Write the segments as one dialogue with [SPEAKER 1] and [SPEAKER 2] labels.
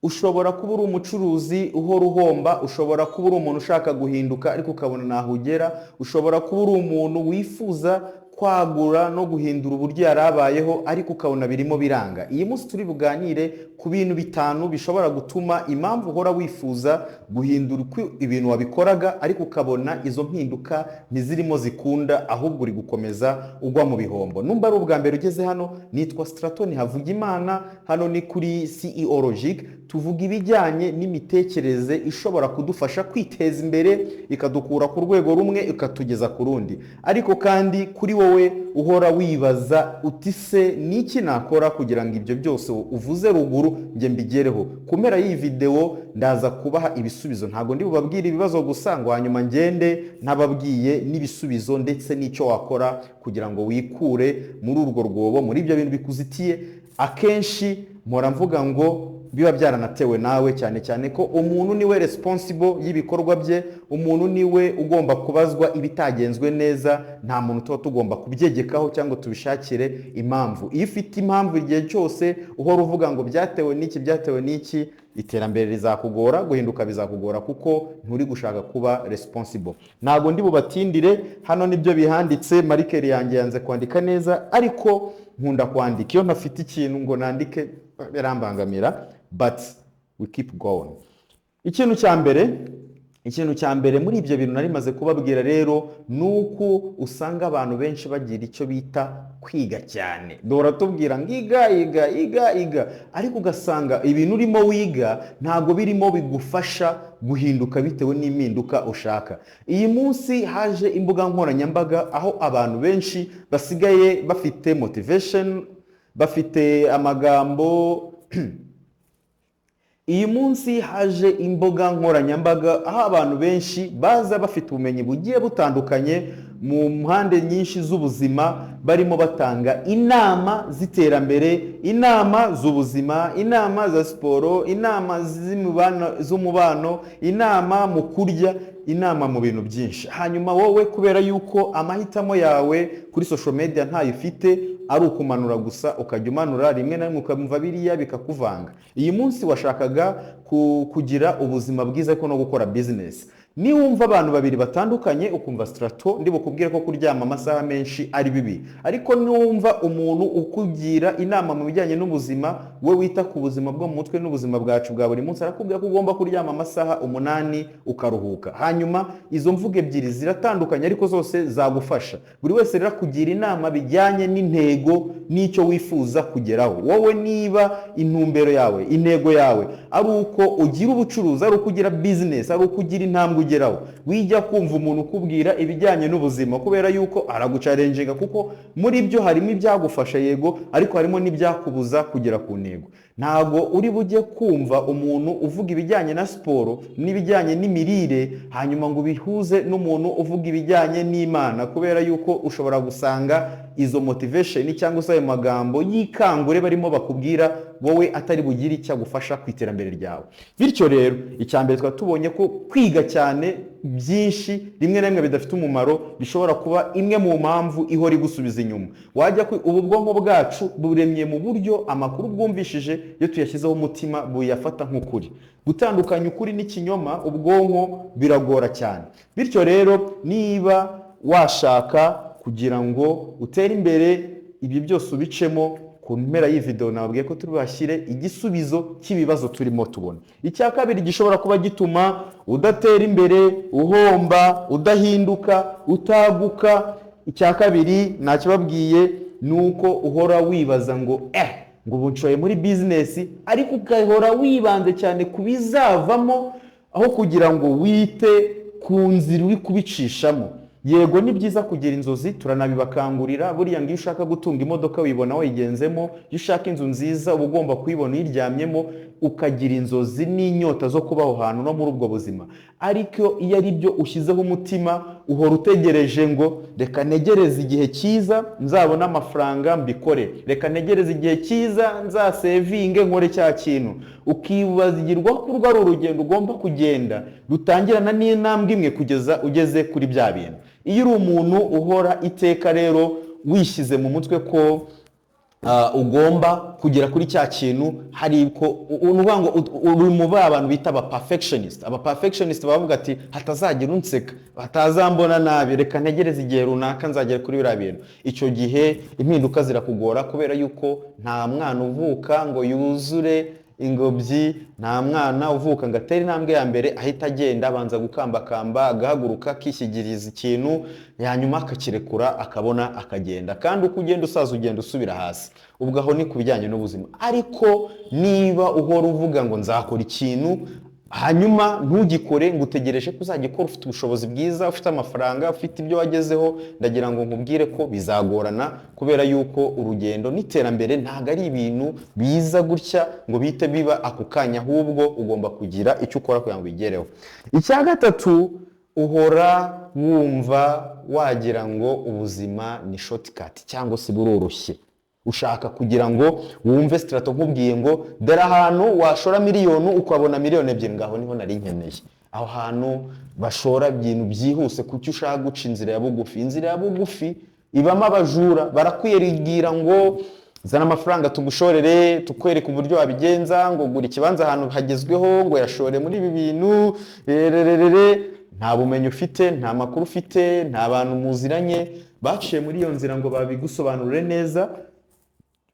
[SPEAKER 1] ushobora kuba uri umucuruzi uhora uhomba, ushobora kuba uri umuntu ushaka guhinduka ariko ukabona naho ugera, ushobora kuba uri umuntu wifuza kwagura no guhindura uburyo yarabayeho ariko ukabona birimo biranga. Iyi munsi turi buganire ku bintu bitanu bishobora gutuma impamvu uhora wifuza guhindura uko ibintu wabikoraga ariko ukabona izo mpinduka ntizirimo zikunda, ahubwo uri gukomeza ugwa mu bihombo. Numba ari ubwa mbere ugeze hano, nitwa Straton Havugimana, hano ni kuri CEO Logic. Tuvuga ibijyanye n'imitekerereze ishobora kudufasha kwiteza imbere, ikadukura ku rwego rumwe ikatugeza ku rundi. Ariko kandi kuri wowe uhora wibaza uti se niki nakora kugira ngo ibyo byose uvuze ruguru nge mbigereho. Ku mpera y'iyi video ndaza kubaha ibisubizo, ntago ndi bubabwire ibibazo gusa ngo hanyuma ngende ntababwiye n'ibisubizo ndetse n'icyo wakora kugira ngo wikure muri urwo rwobo, muri ibyo bintu bikuzitiye. Akenshi mpora mvuga ngo biba byaranatewe nawe, cyane cyane ko umuntu niwe responsible y'ibikorwa bye, umuntu niwe ugomba kubazwa ibitagenzwe neza, nta muntu tuba tugomba kubyegekaho cyangwa tubishakire impamvu. Iyo ufite impamvu igihe cyose uhora uvuga ngo byatewe n'iki, iterambere rizakugora, guhinduka bizakugora kuko nturi gushaka kuba responsible. Ntago ndi bubatindire, hano nibyo bihanditse, marikeri yanjye yanze kwandika neza ariko nkunda kwandika. Iyo ntafite ikintu ngo nandike birambangamira, but we keep going. Ikintu cya mbere muri ibyo bintu nari maze kubabwira rero nuko usanga abantu benshi bagira icyo bita kwiga cyane. Dora tubwira ngiga ariko ugasanga ibintu urimo wiga ntago birimo bigufasha guhinduka bitewe n'impinduka ushaka. Iyi munsi haje imbuga nkoranyambaga aho abantu benshi basigaye bafite motivation, bafite amagambo iyi munsi haje imbuga nkoranyambaga aho abantu benshi baza bafite ubumenyi bugiye butandukanye mu mpande nyinshi z'ubuzima, barimo batanga inama z'iterambere, inama z'ubuzima, inama za siporo, inama z'umubano, inama mu kurya, inama mu bintu byinshi. Hanyuma wowe kubera yuko amahitamo yawe kuri social media ntayo ufite, ari ukumanura gusa, ukajya umanura rimwe na rimwe ukamva biriya bikakuvanga. Iyi munsi washakaga kugira ubuzima bwiza ko no gukora business. Ni wumva abantu babiri batandukanye ukumva Strato ndi bukubwire ko kuryama amasaha menshi ari bibi, ariko niwumva umuntu ukugira inama mu bijyanye n'ubuzima, we wita ku buzima bwo mu mutwe n'ubuzima bwacu bwa buri munsi, arakubwira ko ugomba kuryama amasaha 8 ukaruhuka. Hanyuma izo mvugo ebyiri ziratandukanye ariko zose zagufasha. Buri wese rero kugira inama bijyanye n'intego n'icyo wifuza kugeraho. Wowe niba intumbero yawe, intego yawe ari uko ugira ubucuruzi, ari uko ugira business, ari uko ugira intambwe ugeraho, wijya kumva umuntu ukubwira ibijyanye n'ubuzima kubera yuko aragucalenjinga, kuko muri byo harimo ibyagufasha yego, ariko harimo n'ibyakubuza kugera ku ntego. Ntago uri bujye kumva umuntu uvuga ibijyanye na siporo n'ibijyanye n'imirire hanyuma ngo bihuze n'umuntu uvuga ibijyanye n'Imana, kubera yuko ushobora gusanga izo motivation cyangwa se ayo magambo yikangure barimo bakubwira wowe atari bugire icyo agufasha ku iterambere ryawe. Bityo rero icyambere twatubonye ko kwiga cyane byinshi rimwe na rimwe bidafite umumaro bishobora kuba imwe mu mpamvu ihora igusubiza inyuma. Wajya ubu bwonko bwacu buremye mu buryo amakuru bwumvishije iyo tuyashyizeho umutima buyafata nk'ukuri. Gutandukanya ukuri n'ikinyoma ubwonko biragora cyane. Bityo rero niba washaka kugira ngo utere imbere ibi byose ubicemo, ku mpera y'iyi video nabwiye ko turi bashyire igisubizo cy'ibibazo turimo tubona. Icya kabiri gishobora kuba gituma udatera imbere, uhomba, udahinduka, utaguka, icya kabiri nakibabwiye nuko uhora wibaza ngo ngo ubu nshoye muri business, ariko ugahora wibanze cyane kubizavamo aho kugira ngo wite ku nzira uri kubicishamo. Yego ni byiza kugira inzozi, turanabibakangurira. Buriya ngo iyo ushaka gutunga imodoka wibona wayigenzemo, iyo ushaka inzu nziza uba ugomba kuyibona uyiryamyemo, ukagira inzozi n'inyota zo kubaho hantu no muri ubwo buzima. Ariko iyo ari byo ushyizeho umutima, uhora utegereje ngo reka negereze igihe cyiza nzabona amafaranga mbikore, reka negereze igihe cyiza nzasevinge nkore cya kintu, ukibazigirwa ko urwo ari urugendo ugomba kugenda rutangirana n'intambwe imwe kugeza ugeze kuri bya bintu. Iyo uri umuntu uhora iteka rero wishyize mu mutwe ko ugomba kugera kuri cya kintu hari ko unuvuga ngo uri mu abantu bita aba perfectionist bavuga ati hatazagira unseka hatazambona nabi reka ntegereze igihe runaka nzagera kuri biriya bintu. Icyo gihe impinduka zirakugora kubera yuko nta mwana uvuka ngo yuzure ingobyi, nta mwana uvuka ngo atere intambwe ya mbere ahita agenda abanza gukambakamba agahaguruka akishyigiriza ikintu hanyuma akakirekura akabona akagenda, kandi uko ugenda usaza ugenda usubira hasi. Ubwo aho ni ku bijyanye n'ubuzima. Ariko niba uhora uvuga ngo nzakora ikintu hanyuma ntugikore ngo utegereje ko uzagikora ufite ubushobozi bwiza, ufite amafaranga, ufite ibyo wagezeho, ndagira ngo nkubwire ko bizagorana kubera yuko urugendo n'iterambere ntago ari ibintu biza gutya ngo bite biba ako kanya, ahubwo ugomba kugira icyo ukora kugira ngo bigereho. Icya gatatu, uhora wumva wagira ngo ubuzima ni shortcut cyangwa se buroroshye. Ushaka kugira ngo wumve strato nkubwiye ngo dore ahantu washora miliyoni ukabona miliyoni 2, ngaho niho nari nkeneye. Aho hantu bashora ibintu byihuse kuki ushaka guca inzira ya bugufi. Inzira ya bugufi ibamo abajura, barakwirigira ngo zana amafaranga tugushorere, tukwereka uburyo wabigenza, ngo gura ikibanza ahantu hagezweho, ngo yashore muri ibi bintu, nta bumenyi ufite, nta makuru ufite, nta bantu muziranye baciye muri iyo nzira ngo babigusobanurire neza,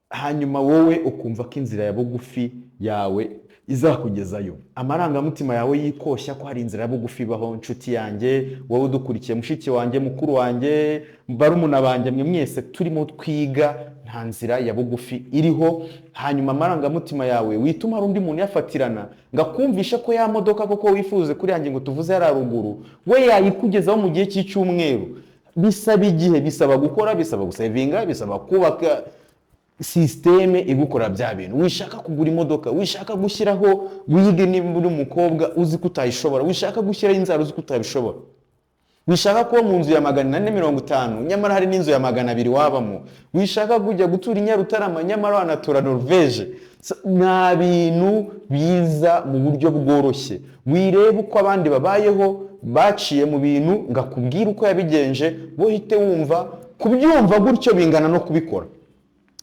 [SPEAKER 1] hanyuma wowe ukumva ko inzira ya bugufi yawe izakugezayo. Amarangamutima yawe yikoshya ko hari inzira ya bugufi ibaho. Nshuti yanjye, wowe udukurikiye, mushiki wanjye, mukuru wanjye, barumuna banjye, mwe mwese turimo twiga, nta nzira ya bugufi iriho. Hanyuma amarangamutima yawe wituma undi muntu yafatirana ngakumvisha ko ya modoka koko wifuze kuri yanjye ngo tuvuze yari ruguru we yayikugezaho mu gihe cy'icyumweru. Bisaba igihe, bisaba gukora, bisaba gusevinga, bisaba kubaka systeme igukora bya bintu. Wishaka kugura imodoka, wishaka gushyiraho wige niba uri umukobwa uzi ko utayishobora, wishaka gushyiraho inzara uzi ko utabishobora, wishaka kuba mu nzu ya 450 nyamara hari n'inzu ya 200 wabamo, wishaka kujya gutura i Nyarutarama nyamara wanatura Norvege. Nta bintu biza mu buryo bworoshye. Wirebe uko abandi babayeho baciye mu bintu ngakubwira uko yabigenje, wohite wumva kubyumva gutyo bingana no kubikora.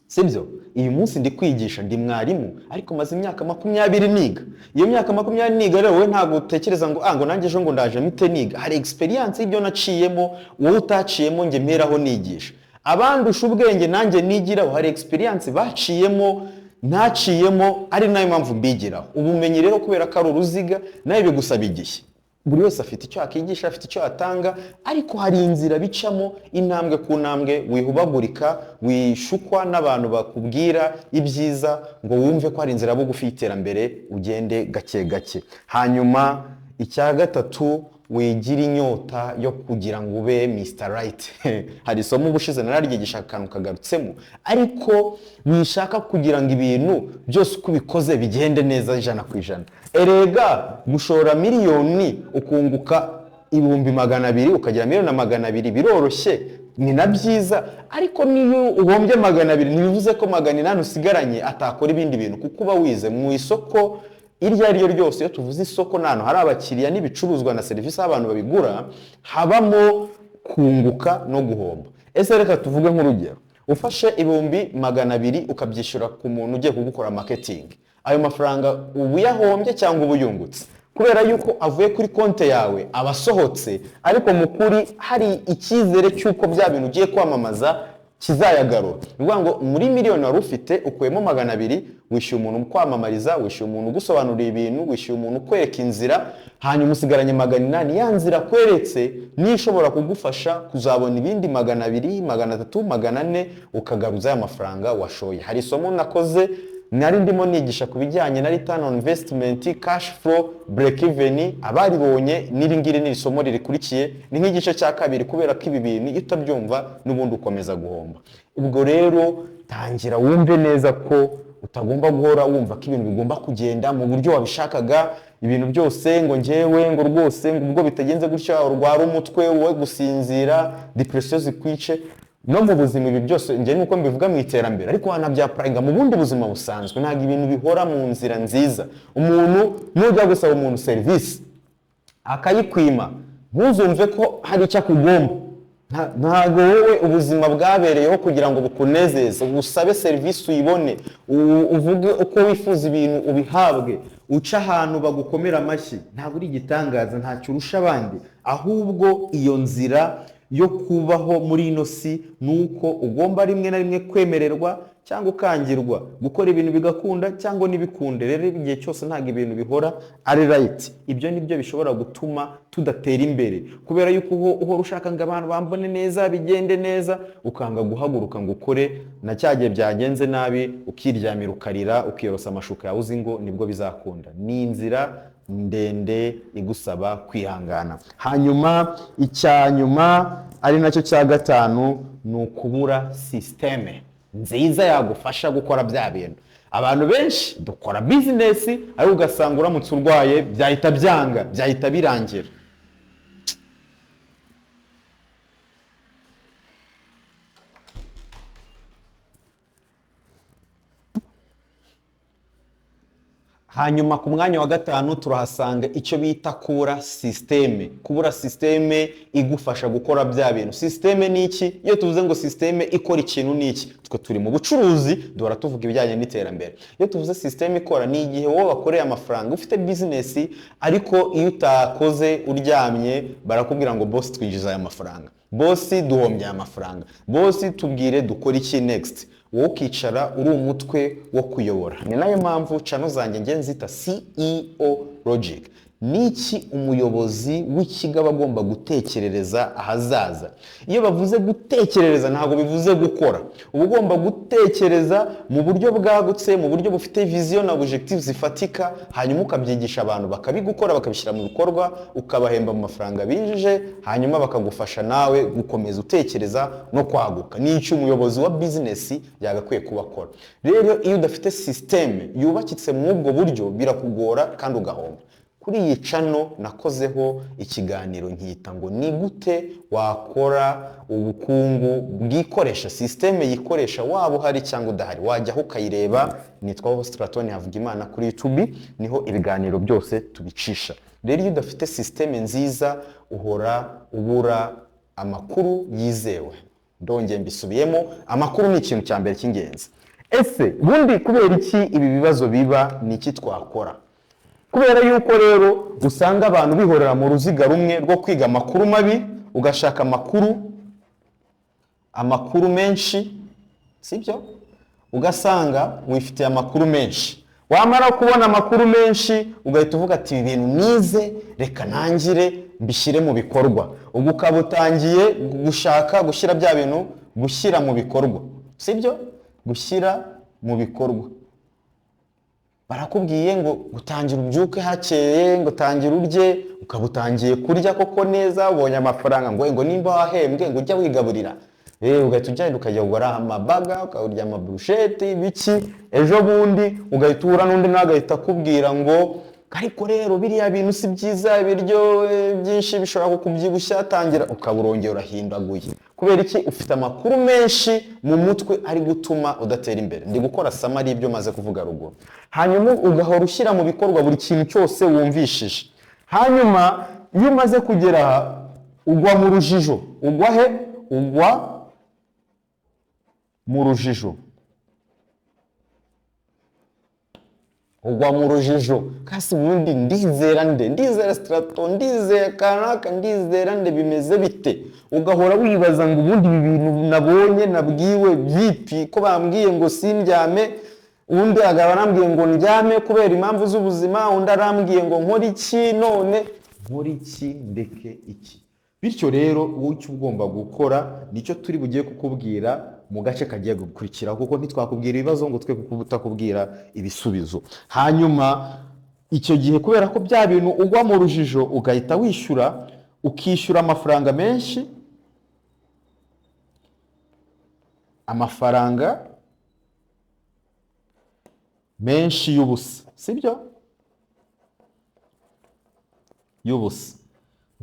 [SPEAKER 1] Sibyo? Uyu munsi ndi kwigisha, ndi mwarimu, ariko maze imyaka 20 niga. Iyo myaka 20 niga rero wowe ntabwo utekereza ngo nanjye ejo ngo ndaje mite niga. Hari experience ibyo naciyemo wowe utaciyemo nge mperaho nigisha. Abandusha ubwenge nanjye nigiraho hari experience baciyemo ntaciyemo, ari nayo mpamvu mbigiraho. Ubumenyi rero kubera ko ari uruziga nayo bigusaba igihe. Buri wese afite icyo akigisha, afite icyo atanga, ariko hari inzira bicamo intambwe ku ntambwe, wihubagurika, wishukwa n'abantu bakubwira ibyiza ngo wumve ko hari inzira bugufi y'iterambere, ugende gake gake. Hanyuma icya gatatu, wigira inyota yo kugira ngo ube Mr. Right. Hari isomo ubushize nararyigisha akantu kagarutsemo, ariko wishaka kugira ngo ibintu byose uko bikoze bigende neza 100%. Erega gushora miliyoni ukunguka 200,000 ukagira miliyoni 200 biroroshye, ni na byiza, ariko niyo uhombye 200 ntibivuze ko 800 usigaranye atakora ibindi bintu, kuko uba wize mu isoko iryo ari ryo ryose. Iyo tuvuze isoko nano hari abakiriya n'ibicuruzwa na serivisi abantu babigura, habamo kunguka no guhomba. Ese reka tuvuge nk'urugero, ufashe 200,000 ukabyishyura ku muntu ugiye kugukora marketing, ayo mafaranga ubu yahombye cyangwa ubu yungutse? Kubera yuko avuye kuri konte yawe abasohotse, ariko mukuri hari icyizere cyuko bya bintu ugiye kwamamaza kizayagarura. Nivuga ngo muri miliyoni wari ufite ukuyemo 200, wishyuye umuntu kwamamariza, wishyuye umuntu gusobanurira ibintu, wishyuye umuntu kwereka inzira, hanyuma usigaranye 800. Ya nzira kweretse ni ishobora kugufasha kuzabona ibindi 200, 300, 400 ukagaruza ya mafaranga washoye. Hari isomo nakoze nari ndimo nigisha kubijyanye na return on investment, cash flow, break even. Abaribonye niringire ni isomo ririkurikiye, ni nk'igice cya kabiri, kubera ko ibi bintu itabyumva n'ubundi ukomeza guhomba. Ubwo rero tangira wumve neza ko utagomba guhora wumva ko ibintu bigomba kugenda mu buryo wabishakaga, ibintu byose ngo ngewe ngo rwose ngo ubwo bitagenze gutya urwara umutwe, wowe gusinzira, depression zikwice. No mu buzima ibi byose nge nuko mbivuga mu iterambere, ariko wanabyaprayinga mu bundi buzima busanzwe. Ntabwo ibintu bihora mu nzira nziza. Umuntu nujya gusaba umuntu service akayikwima, ntuzumve ko hari icyo akugomba. ntabwo wowe ubuzima bwabereyeho kugira ngo bukunezeze, usabe serivisi uyibone, uvuge uko wifuza ibintu ubihabwe, uca ahantu bagukomera amashyi, ntabwo uri igitangaza, ntacyo urusha abandi. Ahubwo iyo nzira yo kubaho muri ino si ni uko ugomba rimwe na rimwe kwemererwa cyangwa ukangirwa, gukora ibintu bigakunda cyangwa ntibikunde. Rero igihe cyose ntabwo ibintu bihora ari right. Ibyo nibyo bishobora gutuma tudatera imbere, kubera yuko uhora ushaka ngo abantu bambone neza, bigende neza, ukanga guhaguruka ngo ukore, na cya gihe byagenze nabi ukiryamira ukarira ukiyorosa amashuka yawe, uzi ngo nibwo bizakunda. Ni inzira ndende igusaba kwihangana. Hanyuma icya nyuma ari nacyo cya gatanu ni ukubura sisiteme nziza yagufasha gukora bya bintu. Abantu benshi dukora bizinesi ariko ugasanga uramutse urwaye byahita byanga, byahita birangira. Hanyuma ku mwanya wa gatanu turahasanga icyo bita kubura sisiteme. Kubura sisiteme igufasha gukora bya bintu. Sisiteme ni iki? Iyo tuvuze ngo sisiteme ikora ikintu ni iki? Twe turi mu bucuruzi duhora tuvuga ibijyanye n'iterambere. Iyo tuvuze sisiteme ikora ni igihe wowe wakoreye amafaranga, ufite bizinesi, ariko iyo utakoze uryamye barakubwira ngo boss twinjiza aya mafaranga, boss duhombye aya mafaranga, boss tubwire dukora iki next. Wowe ukicara uri umutwe wo kuyobora. Ni nayo mpamvu channel zanjye nge nzita CEO Logic. Niki umuyobozi w'ikigo aba agomba gutekerereza ahazaza? Iyo bavuze gutekerereza ntabwo bivuze gukora. Uba ugomba gutekereza mu buryo bwagutse, mu buryo bufite vision na objectives zifatika, hanyuma ukabyigisha abantu bakabigukora, bakabishyira mu bikorwa, ukabahemba mu mafaranga binjije, hanyuma bakagufasha nawe gukomeza utekereza no kwaguka. Niki umuyobozi wa business yagakwiye kuba akora. Rero iyo udafite system yubakitse mu ubwo buryo birakugora kandi ugahomba. Kuri iyi channel nakozeho ikiganiro nkita ngo ni gute wakora ubukungu bwikoresha systeme yikoresha waba uhari cyangwa udahari. Wajyaho ukayireba, nitwa Stratoni Havugimana kuri YouTube, niho ibiganiro byose tubicisha. Rero iyo udafite systeme nziza uhora ubura amakuru yizewe. Ndongeye mbisubiyemo, amakuru ni ikintu cya mbere cy'ingenzi. Ese bundi kubera iki ibi bibazo biba, ni iki twakora? Kubera yuko rero usanga abantu bihorera mu ruziga rumwe rwo kwiga amakuru mabi, ugashaka amakuru menshi, sibyo? Ugasanga wifitiye amakuru menshi. Wamara kubona amakuru menshi ugahita uvuga ati ibi bintu nize reka nangire mbishyire mu bikorwa. Ubwo ukaba utangiye gushaka gushyira bya bintu, gushyira mu bikorwa, sibyo? Gushyira mu bikorwa. Barakubwiye ngo gutangira ubyuke hakeye, ngo tangira urye, ukaba utangiye kurya koko neza, ubonye amafaranga, ngo nimba wahembwe ngo ujya wigaburira. Ugahita ugenda ukajya kugura amabaga, ukarya amaburusheti biki, ejo bundi ugahita uhura n'undi nawe agahita akubwira ngo ariko rero biriya bintu si byiza, ibiryo byinshi bishobora kukubyibushya, tangira, ukaburongera urahindaguye. Kubera iki? Ufite amakuru menshi mu mutwe ari gutuma udatera imbere. Ndi gukora summary ibyo maze kuvuga ruguru. Hanyuma ugahora ushyira mu bikorwa buri kintu cyose wumvishije. Hanyuma iyo umaze kugera aha ugwa mu rujijo. Ugwa he? Ugwa mu rujijo. Ugwa mu rujijo. Kasi ubundi ndizera nde? Ndizera Straton, ndizera kanaka, ndizera nde, bimeze bite? Ugahora wibaza ngo ubundi ibi bintu nabonye nabwiwe byipi, ko bambwiye ngo sindyame, undi agaba arambwiye ngo ndyame kubera impamvu z'ubuzima, undi arambwiye ngo nkora iki, none nkora iki, ndeke iki. Bityo rero wowe icyo ugomba gukora nicyo turi bugiye kukubwira mu gace kagiye gukurikira, kuko ntitwakubwira ibibazo ngo twe kutakubwira ibisubizo. Hanyuma icyo gihe kubera ko bya bintu ugwa mu rujijo ugahita wishyura, ukishyura amafaranga menshi, amafaranga menshi y'ubusa, sibyo? Y'ubusa.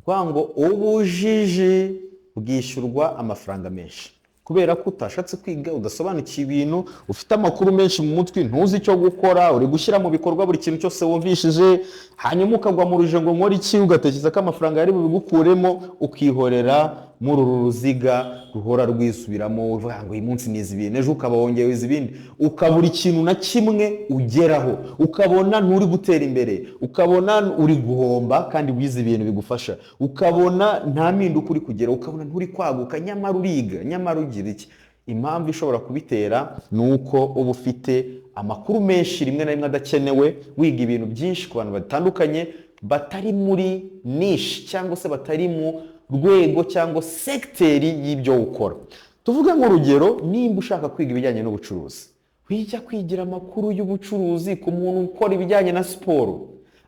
[SPEAKER 1] Ngo ubujiji bwishyurwa amafaranga menshi kubera ko utashatse kwiga, udasobanukiye ibintu, ufite amakuru menshi mu mutwe, ntuzi icyo gukora, uri gushyira mu bikorwa buri kintu cyose wumvishije, hanyuma ukagwa mu rujijo ngo nkora iki, ugatekereza ko amafaranga yari bubigukuremo, ukihorera muri uru ruziga ruhora rwisubiramo uvuga ngo uyu munsi nizi ibintu ejo ukaba wongeye wize ibindi ukabura ikintu na kimwe ugeraho ukabona nturi gutera imbere ukabona uri guhomba kandi wize ibintu bigufasha ukabona nta mpinduka uri kugera ukabona nturi kwaguka nyamara uriga nyamara ugira iki impamvu ishobora kubitera ni uko uba ufite amakuru menshi rimwe na rimwe adakenewe wiga ibintu byinshi ku bantu batandukanye batari muri niche cyangwa se batari mu rwego cyangwa segiteri y'ibyo ukora tuvuga nk'urugero nimba ushaka kwiga ibijyanye n'ubucuruzi wijya kwigira amakuru y'ubucuruzi ku muntu ukora ibijyanye na siporo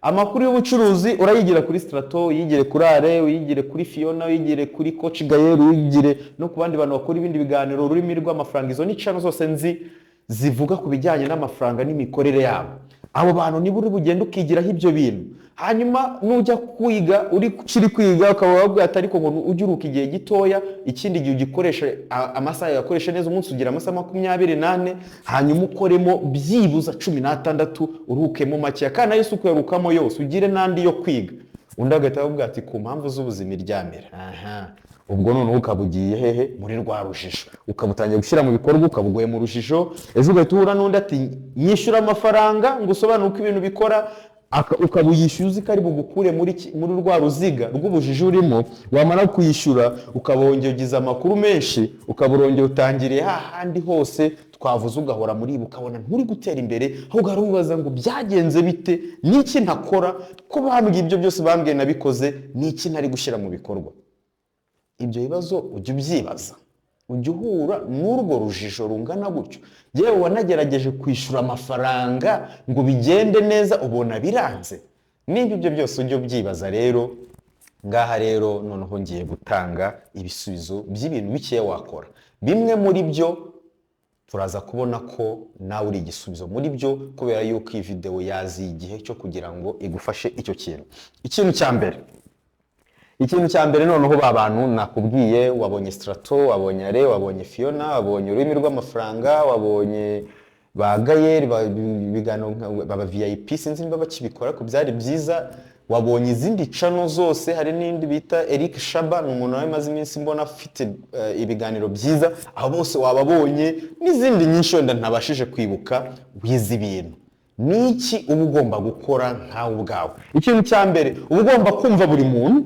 [SPEAKER 1] amakuru y'ubucuruzi urayigira kuri Strato uyigire kuri Ale uyigire kuri Fiona uyigire kuri Coach Gael uyigire no ku bandi bantu bakora ibindi biganiro ururimi rw'amafaranga izo ni channel zose nzi zivuga ku bijyanye n'amafaranga n'imikorere yabo abo bantu niba uri bugende ukigiraho ibyo bintu hanyuma nujya kwiga uri kwiga ukaba wabwiye atari ko ngo ujye uruka igihe gitoya ikindi gihe ugikoresha amasaha yakoresha neza umunsi ugira amasaha 28 hanyuma ukoremo byibuza 16 urukemo make kana Yesu kuyarukamo yose ugire nandi yo kwiga undi agahita avuga ati ku mpamvu z'ubuzima iryamira ubwo none ukabugiye hehe muri rwa rujijo ukabutangiye gushyira mu bikorwa ukabugoye mu rujijo ejo ugahita uhura n'undi ati nyishyura amafaranga ngo usobanure uko ibintu bikora ukabuyishyuza ikari bugukure muri rwa ruziga rw'ubujiji urimo wamara kuyishyura ukabongera ugize amakuru menshi ukaburongera utangiriye hahandi hose twavuze ugahora muri ukabona nturi gutera imbere ahubwo ubaza ngo byagenze bite n'iki ntakora ko bambwiye ibyo byose bambwiye nabikoze n'iki ntari gushyira mu bikorwa ibyo bibazo ujye ubyibaza ujye uhura n'urwo rujijo rungana gutyo yewe wanagerageje kwishyura amafaranga ngo bigende neza ubona biranze niba ibyo byose ujye ubyibaza rero ngaha rero noneho ngiye gutanga ibisubizo by'ibintu bikeya wakora bimwe muri byo turaza kubona ko nawe uri igisubizo muri byo kubera yuko iyi video yazi igihe cyo kugira ngo igufashe icyo kintu ikintu cya mbere noneho babantu nakubwiye wabonye Strato wabonye Ale wabonye Fiona wabonye ururimi rw'amafaranga wabonye bagaye bigano baba VIP sinzi niba bakibikora ko byari byiza wabonye izindi channel zose hari n'indi bita Eric Shaba n'umuntu wamaze iminsi mbona afite ibiganiro byiza aho bose wababonye n'izindi nyinshi wenda ntabashije kwibuka wize ibintu niki uba ugomba gukora nkawe ubwawe ikintu cya mbere uba ugomba kumva buri muntu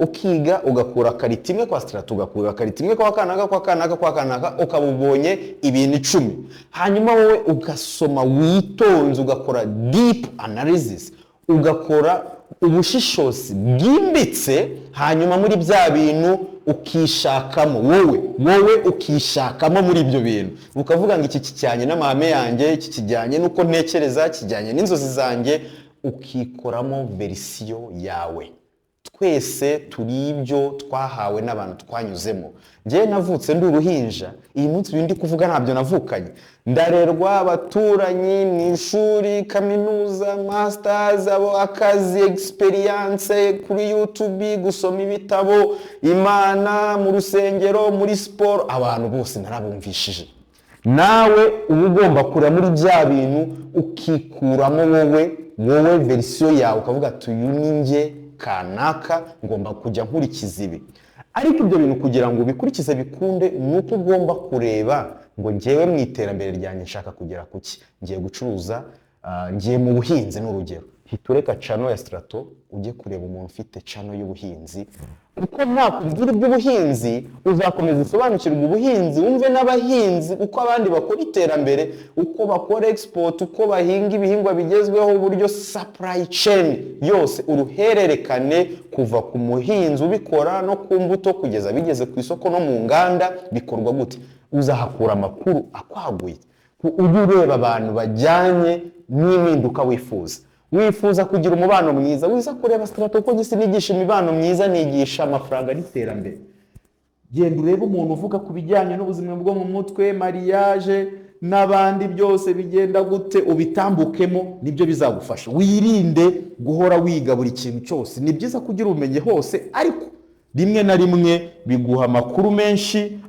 [SPEAKER 1] ukiga ugakura karita imwe kwa Strato ugakura karita imwe kwa kanaka ukabubonye ibintu 10 hanyuma wowe ugasoma witonze ugakora deep analysis ugakora ubushishozi bwimbitse hanyuma muri bya bintu ukishakamo wowe ukishakamo muri ibyo bintu ukavuga ngo iki kijyanye n'amahame yanjye iki kijyanye nuko ntekereza kijyanye n'inzozi zanjye ukikoramo verisiyo yawe twese turi ibyo twahawe n'abantu twanyuzemo njye navutse ndi uruhinja iyi munsi bindi kuvuga ntabyo navukanye ndarerwa abaturanyi mu ishuri kaminuza masters akazi experience kuri YouTube gusoma ibitabo imana mu rusengero muri sport abantu bose narabumvishije nawe uba ugomba kura muri bya bintu ukikuramo wowe verisiyo yawe ukavuga ati uyu ninjye kanaka ngomba kujya nkurikiza ibi ariko ibyo bintu kugira ngo ubikurikize bikunde nuko ugomba kureba ngo ngewe mu iterambere ryanjye nshaka kugera kuki ngiye gucuruza ngiye mu buhinzi n'urugero hitureka channel ya Strato ujye kureba umuntu ufite channel y'ubuhinzi uko nakubwira iby'ubuhinzi uzakomeza usobanukirwa ubuhinzi wumve n'abahinzi uko abandi bakora iterambere uko bakora export uko bahinga ibihingwa bigezweho uburyo supply chain yose uruhererekane kuva ku muhinzi ubikora no ku mbuto kugeza bigeze ku isoko no mu nganda bikorwa gute uzahakura amakuru akwaguye ujye ureba abantu bajyanye n'impinduka wifuza kugira umubano mwiza wiza kureba Strato ko gisi nigisha imibano myiza nigisha amafaranga n'iterambere genda urebe umuntu uvuga ku bijyanye n'ubuzima bwo mu mutwe mariage n'abandi byose bigenda gute ubitambukemo nibyo bizagufasha wirinde guhora wiga buri kintu cyose ni byiza kugira ubumenyi hose ariko rimwe na rimwe biguha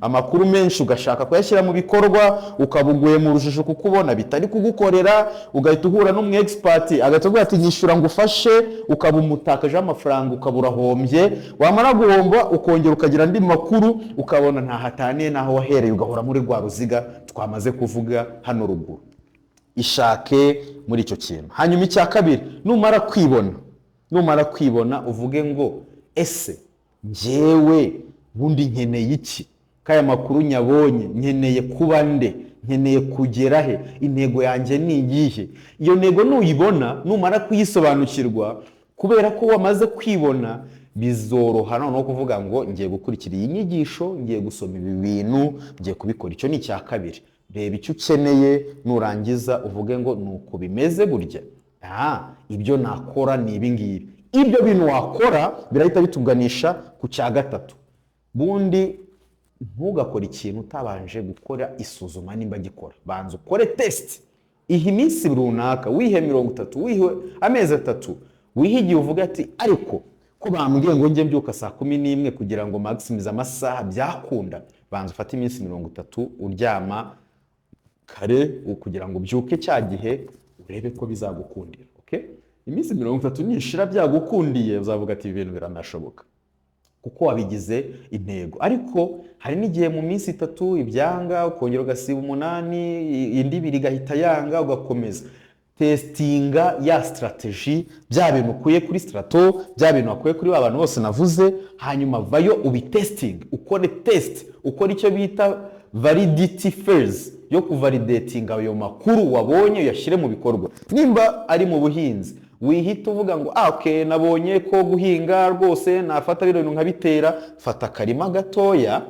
[SPEAKER 1] amakuru menshi ugashaka kuyashyira mu bikorwa, ukabuguye mu rujijo kuko ubona bitari kugukorera, ugahita uhura n'umu expert agahita avuga ati nyishyura ngufashe, ukaba umutakaje amafaranga, ukaba urahombye, wamara guhomba ukongera ukagira andi makuru ukabona ntahataniye naho wahereye, ugahora muri rwa ruziga twamaze kuvuga hano ruguru. Ishake muri icyo kintu. Hanyuma icya kabiri, numara kwibona uvuge ngo ese njyewe bundi nkeneye iki? Kaya makuru nyabonye, nkeneye kuba nde? Nkeneye kugera he? Intego yanjye ni iyihe? Iyo ntego nuyibona, numara kuyisobanukirwa, kubera ko wamaze kwibona, bizoroha no kuvuga ngo ngiye gukurikira iyi nyigisho, ngiye gusoma ibi bintu, ngiye kubikora. Icyo ni icya kabiri. Reba icyo ukeneye, nurangiza uvuge ngo nuko bimeze burya. Ibyo nakora ni ibi ngibi. Ibyo bintu wakora birahita bituganisha ku cya gatatu. Bundi ntugakora ikintu utabanje gukora isuzuma nimba gikora. Banza ukore test. Ihe iminsi runaka, wihe 30, wihe amezi 3, wihe igihe uvuga ati ariko ko bambwiye ngo njye mbyuka saa 11 kugira ngo maximize amasaha byakunda. Banza ufate iminsi 30 uryama kare kugira ngo byuke cya gihe urebe ko bizagukundira. Okay? Iminsi 30 nishira byagukundiye uzavuga ati ibintu biranashoboka kuko wabigize intego. Ariko hari n'igihe mu minsi 3 ibyanga, ukongera ugasiba 8, indi 2 igahita yanga, ugakomeza. Testinga ya strategy, bya bintu ukuye kuri strato, bya bintu akuye kuri abantu bose navuze, hanyuma vayo ubitesting, ukore test, ukore icyo bita validity phase yo kuvalidatinga ayo makuru wabonye uyashyire mu bikorwa. Nimba ari mu buhinzi, wihita uvuga ngo okay, nabonye ko guhinga rwose nafata bino bintu nkabitera. Fata karima gatoya,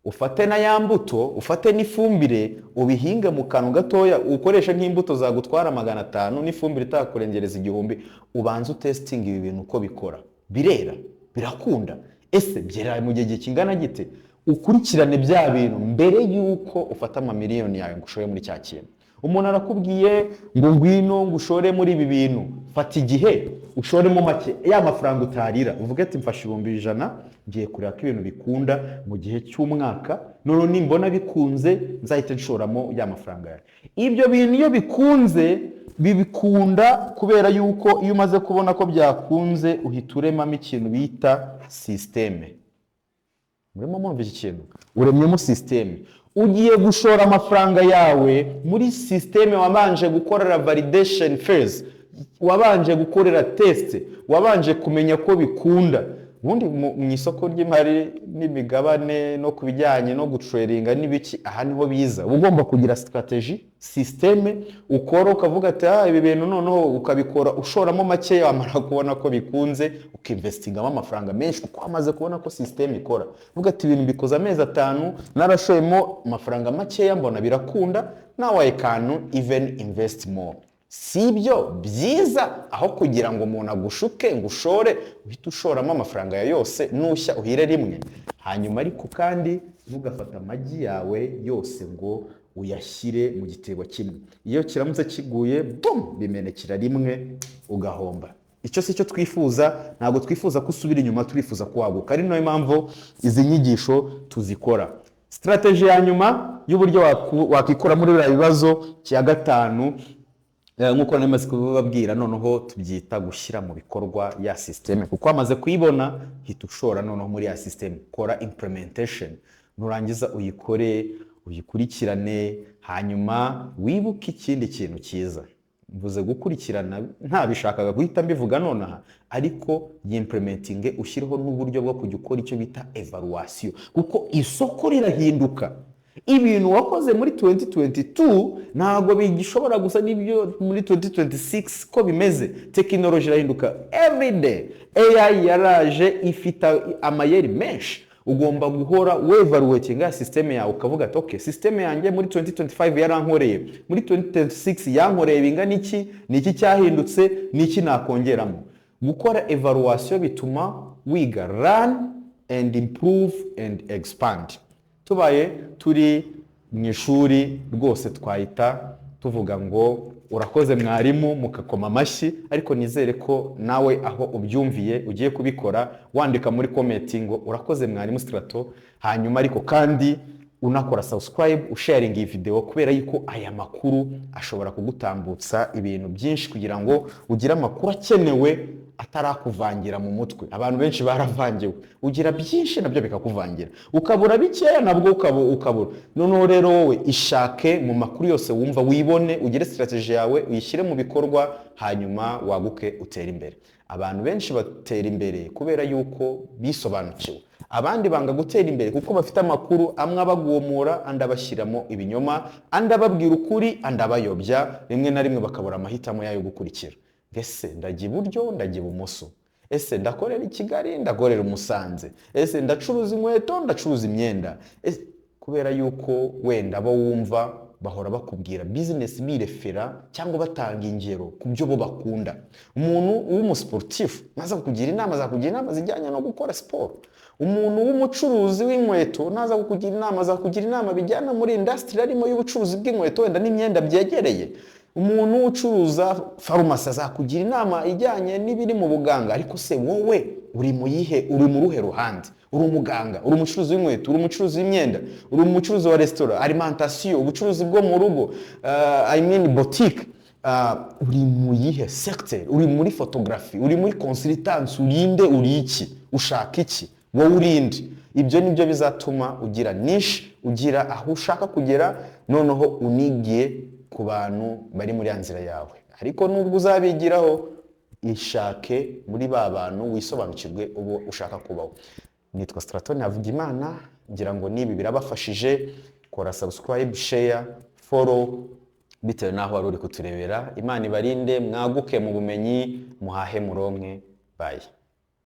[SPEAKER 1] ufate na ya mbuto, ufate n'ifumbire, ubihinge mu kantu gatoya, ukoresha nk'imbuto zagutwara 500 n'ifumbire itakurengereza 1000. Ubanza utesting ibi bintu uko bikora. Birera, birakunda. Ese byera mu gihe kingana gite? Ukurikirane bya bintu mbere yuko ufata amamiliyoni yawe ngo ushore muri cya kintu. Umuntu arakubwiye ngo ngwino ngo ushore muri ibi bintu, fata igihe ushoremo make ya mafaranga utarira. Uvuga ati mfashe 100 ngiye kureba ko ibintu bikunda mu gihe cy'umwaka, none nimbona bikunze nzahita nshoramo ya mafaranga yawe. Ibyo bintu iyo bikunze bibikunda kubera yuko iyo umaze kubona ko byakunze uhita uremamo ikintu bita systeme. Murimo mwumva iki kintu? Uremyemo systeme. Ugiye gushora amafaranga yawe muri systeme, wabanje gukorera validation phase, wabanje gukorera test, wabanje kumenya ko bikunda. Ubundi mu isoko ry'imari n'imigabane no kubijyanye no gutraringa n'ibiki, aha niho biza. Ugomba kugira strategy, systeme, ukora ukavuga ati ibi bintu noneho ukabikora ushoramo make, wamara kubona ko bikunze ukinvestingamo amafaranga menshi kuko amaze kubona ko systeme ikora. Uvuga ati ibintu bikoza amezi 5 narashoyemo amafaranga make, mbona birakunda, now I can even invest more. Sibyo byiza aho kugira ngo umuntu agushuke ngo ushore uhita ushoramo amafaranga ya yose nushya uhire rimwe. Hanyuma ariko kandi ntugafata amagi yawe yose ngo uyashyire mu gitebo kimwe. Iyo kiramutse kiguye bimenekera rimwe ugahomba. Icyo si cyo twifuza. Ntabwo twifuza ko usubira inyuma, turifuza ko waguka. Ari nayo mpamvu izi nyigisho tuzikora. Strategy ya nyuma y'uburyo wakikura muri biriya bibazo cya 5, nk'uko namaze kubabwira, noneho tubyita gushyira mu bikorwa ya systeme. Kuko amaze kuyibona hita ushora noneho muri ya systeme. Kora implementation, nurangiza uyikore, uyikurikirane, hanyuma wibuke ikindi kintu cyiza. Mvuze gukurikirana, ntabishakaga guhita mbivuga nonaha, ariko yimplementinge, ushyireho n'uburyo bwo kujya ukora icyo bita evaluation, kuko isoko rirahinduka. Ibintu wakoze muri 2022 ntabwo bigishobora gusa n'ibyo muri 2026 ko bimeze. Technology irahinduka every day. AI yaraje ifite amayeri menshi. Ugomba guhora evaluating ya system yawe ukavuga ati okay, system yanjye muri 2025 yarankoreye, muri 2026 yankoreye bingana iki, niki cyahindutse, niki nakongeramo. Gukora evaluation bituma wiga run and improve and expand. Tubaye turi mu ishuri rwose twahita tuvuga ngo urakoze mwarimu, mukakoma amashyi, ariko nizere ko nawe aho ubyumviye ugiye kubikora wandika muri comment ngo urakoze mwarimu Straton, hanyuma ariko kandi unakora subscribe, usharing iyi video, kubera yuko aya makuru ashobora kugutambutsa ibintu byinshi kugira ngo ugire amakuru akenewe atarakuvangira mu mutwe. Abantu benshi baravangiwe, ugira byinshi nabyo bikakuvangira, ukabura bikeya nabwo ukabura. Noneho rero wowe ishake mu makuru yose wumva, wibone, ugire strategy yawe, uyishyire mu bikorwa, hanyuma waguke utera imbere. Abantu benshi batera imbere kubera yuko bisobanukiwe, abandi banga gutera imbere kuko bafite amakuru amwe abagumura, andi abashyiramo ibinyoma, andi ababwira ukuri, andi abayobya, rimwe na rimwe bakabura amahitamo yayo gukurikira. Ese ndajya iburyo, ndajya ibumoso? Ese ndakorera i Kigali, ndakorera Musanze? Ese ndacuruza inkweto, ndacuruza imyenda? Kubera yuko wenda bo wumva bahora bakubwira business birefera cyangwa batanga ingero ku byo bo bakunda. Umuntu w'umusportif naza kukugira inama, azakugira inama zijyanye no gukora sport. Umuntu w'umucuruzi w'inkweto naza kukugira inama, azakugira inama bijyana muri industry arimo y'ubucuruzi bw'inkweto wenda n'imyenda byegereye. Umuntu ucuruza farumasi azakugira inama ijyanye n'ibiri mu buganga. Ariko se wowe uri mu ruhe ruhande? Uri umuganga, uri umucuruzi w'inkweto, uri umucuruzi w'imyenda, uri umucuruzi wa restaurant, alimentation, ubucuruzi bwo mu rugo, boutique, uri mu yihe sector? Uri muri photography, uri muri consultance, urinde, uri iki? Ushaka iki? Wowe urinde. Ibyo nibyo bizatuma ugira niche, ugira aho ushaka kugera, noneho unigiye ku bantu bari muri nzira yawe. Ariko nubwo uzabigiraho, ishake muri ba bantu wisobanukirwe ubo ushaka kubaho. Nitwa Straton Havugimana, ngira ngo nibi birabafashije. Kora subscribe, share, follow bitewe naho wari uri kuturebera. Imana ibarinde, mwaguke mu bumenyi, muhahe muronke. Bye.